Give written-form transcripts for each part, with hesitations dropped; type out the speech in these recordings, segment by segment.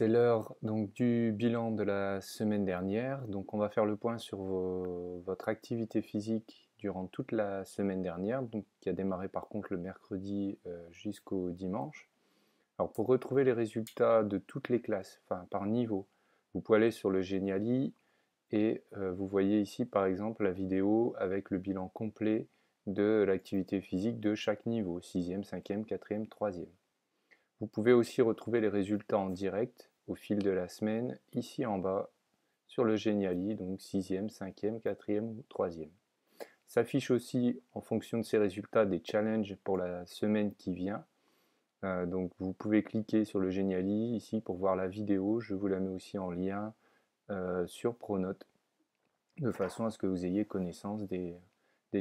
C'est l'heure donc du bilan de la semaine dernière. Donc on va faire le point sur votre activité physique durant toute la semaine dernière, donc qui a démarré par contre le mercredi jusqu'au dimanche. Alors pour retrouver les résultats de toutes les classes, enfin par niveau, vous pouvez aller sur le Geniali et vous voyez ici par exemple la vidéo avec le bilan complet de l'activité physique de chaque niveau, 6e, 5e, 4e, 3e. Vous pouvez aussi retrouver les résultats en direct au fil de la semaine, ici en bas, sur le Geniali, donc 6e, 5e, 4e ou 3e. S'affiche aussi en fonction de ces résultats des challenges pour la semaine qui vient. Donc vous pouvez cliquer sur le Geniali ici pour voir la vidéo, je vous la mets aussi en lien sur Pronote, de façon à ce que vous ayez connaissance des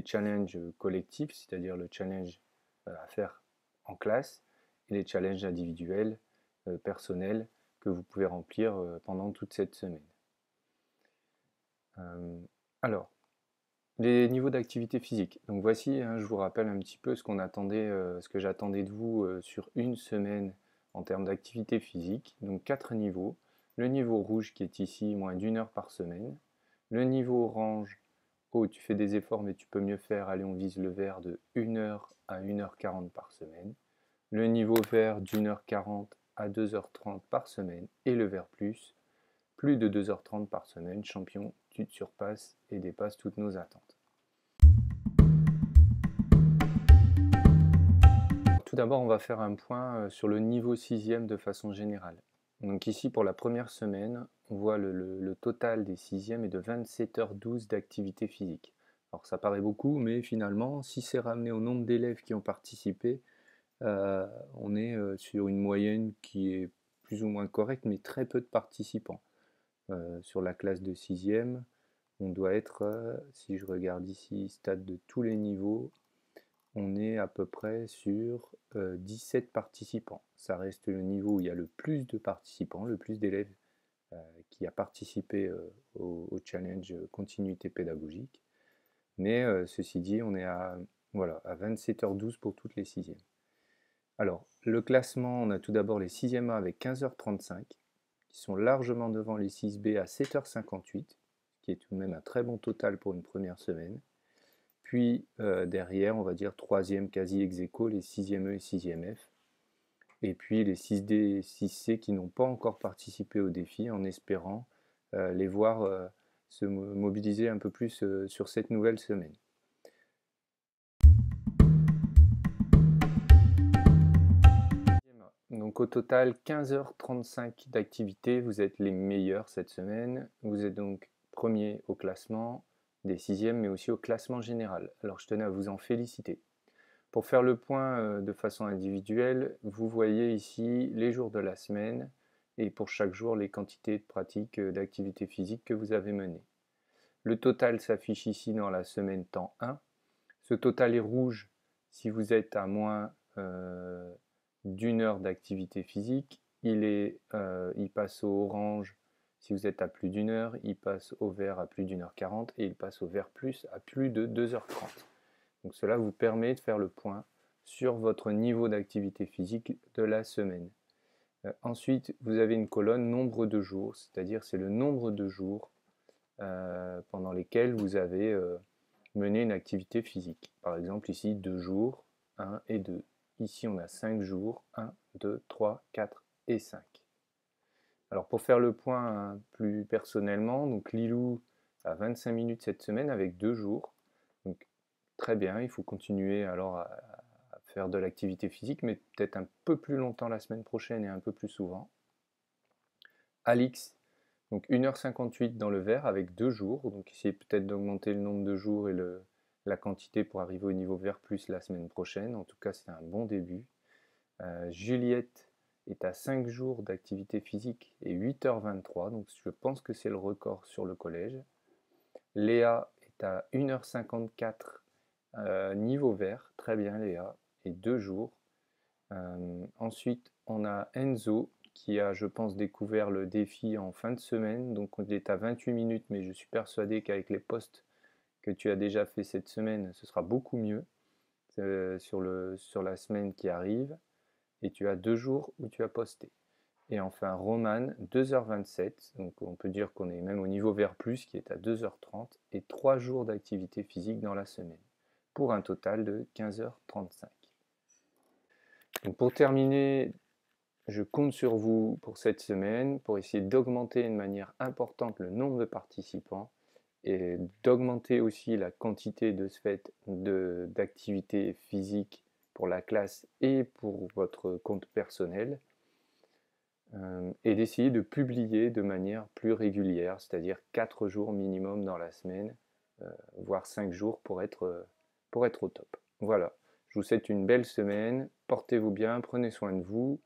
challenges collectifs, c'est-à-dire le challenge à faire en classe, et les challenges individuels, personnels, que vous pouvez remplir pendant toute cette semaine. Alors, les niveaux d'activité physique. Donc voici, je vous rappelle un petit peu ce que j'attendais de vous sur une semaine en termes d'activité physique. Donc 4 niveaux. Le niveau rouge qui est ici, moins d'1 heure par semaine. Le niveau orange, oh, tu fais des efforts mais tu peux mieux faire, allez on vise le vert de 1 heure à 1h40 par semaine. Le niveau vert d'1h40 à 2h30 par semaine et le vert plus de 2h30 par semaine. Champion, tu te surpasses et dépasses toutes nos attentes. Tout d'abord, on va faire un point sur le niveau 6e de façon générale. Donc ici, pour la première semaine, on voit le total des 6e est de 27h12 d'activité physique. Alors ça paraît beaucoup, mais finalement, si c'est ramené au nombre d'élèves qui ont participé, on est sur une moyenne qui est plus ou moins correcte, mais très peu de participants. Sur la classe de 6e, on doit être, si je regarde ici, stade de tous les niveaux, on est à peu près sur 17 participants. Ça reste le niveau où il y a le plus de participants, le plus d'élèves qui a participé au challenge continuité pédagogique. Mais ceci dit, on est à 27h12 pour toutes les 6e. Alors, le classement, on a tout d'abord les 6e A avec 15h35, qui sont largement devant les 6B à 7h58, qui est tout de même un très bon total pour une première semaine. Puis derrière, on va dire 3e quasi ex aequo, les 6e E et 6e F. Et puis les 6D et 6C qui n'ont pas encore participé au défi, en espérant les voir se mobiliser un peu plus sur cette nouvelle semaine. Donc au total 15h35 d'activité, vous êtes les meilleurs cette semaine. Vous êtes donc premier au classement des 6e, mais aussi au classement général. Alors je tenais à vous en féliciter. Pour faire le point de façon individuelle, vous voyez ici les jours de la semaine et pour chaque jour les quantités de pratiques d'activité physique que vous avez menées. Le total s'affiche ici dans la semaine temps 1. Ce total est rouge si vous êtes à moins d'1 heure d'activité physique. Il passe au orange si vous êtes à plus d'1 heure, il passe au vert à plus d'1 heure 40 et il passe au vert plus à plus de 2h30. Donc cela vous permet de faire le point sur votre niveau d'activité physique de la semaine. Ensuite, vous avez une colonne nombre de jours, c'est-à-dire c'est le nombre de jours pendant lesquels vous avez mené une activité physique. Par exemple ici 2 jours, 1 et 2. Ici on a 5 jours, 1, 2, 3, 4 et 5. Alors pour faire le point plus personnellement, donc Lilou a 25 minutes cette semaine avec 2 jours. Donc très bien, il faut continuer alors à faire de l'activité physique, mais peut-être un peu plus longtemps la semaine prochaine et un peu plus souvent. Alix, donc 1h58 dans le vert avec 2 jours, donc essayez peut-être d'augmenter le nombre de jours et la quantité pour arriver au niveau vert plus la semaine prochaine. En tout cas, c'est un bon début. Juliette est à 5 jours d'activité physique et 8h23, donc je pense que c'est le record sur le collège. Léa est à 1h54 niveau vert, très bien Léa, et 2 jours. Ensuite, on a Enzo qui a, je pense, découvert le défi en fin de semaine, donc il est à 28 minutes, mais je suis persuadé qu'avec les posts que tu as déjà fait cette semaine, ce sera beaucoup mieux sur la semaine qui arrive, et tu as 2 jours où tu as posté. Et enfin, Roman, 2h27, donc on peut dire qu'on est même au niveau vers plus, qui est à 2h30, et 3 jours d'activité physique dans la semaine, pour un total de 15h35. Donc pour terminer, je compte sur vous pour cette semaine, pour essayer d'augmenter de manière importante le nombre de participants, et d'augmenter aussi la quantité de ce fait d'activités physiques pour la classe et pour votre compte personnel. Et d'essayer de publier de manière plus régulière, c'est-à-dire 4 jours minimum dans la semaine, voire 5 jours pour être au top. Voilà, je vous souhaite une belle semaine, portez-vous bien, prenez soin de vous,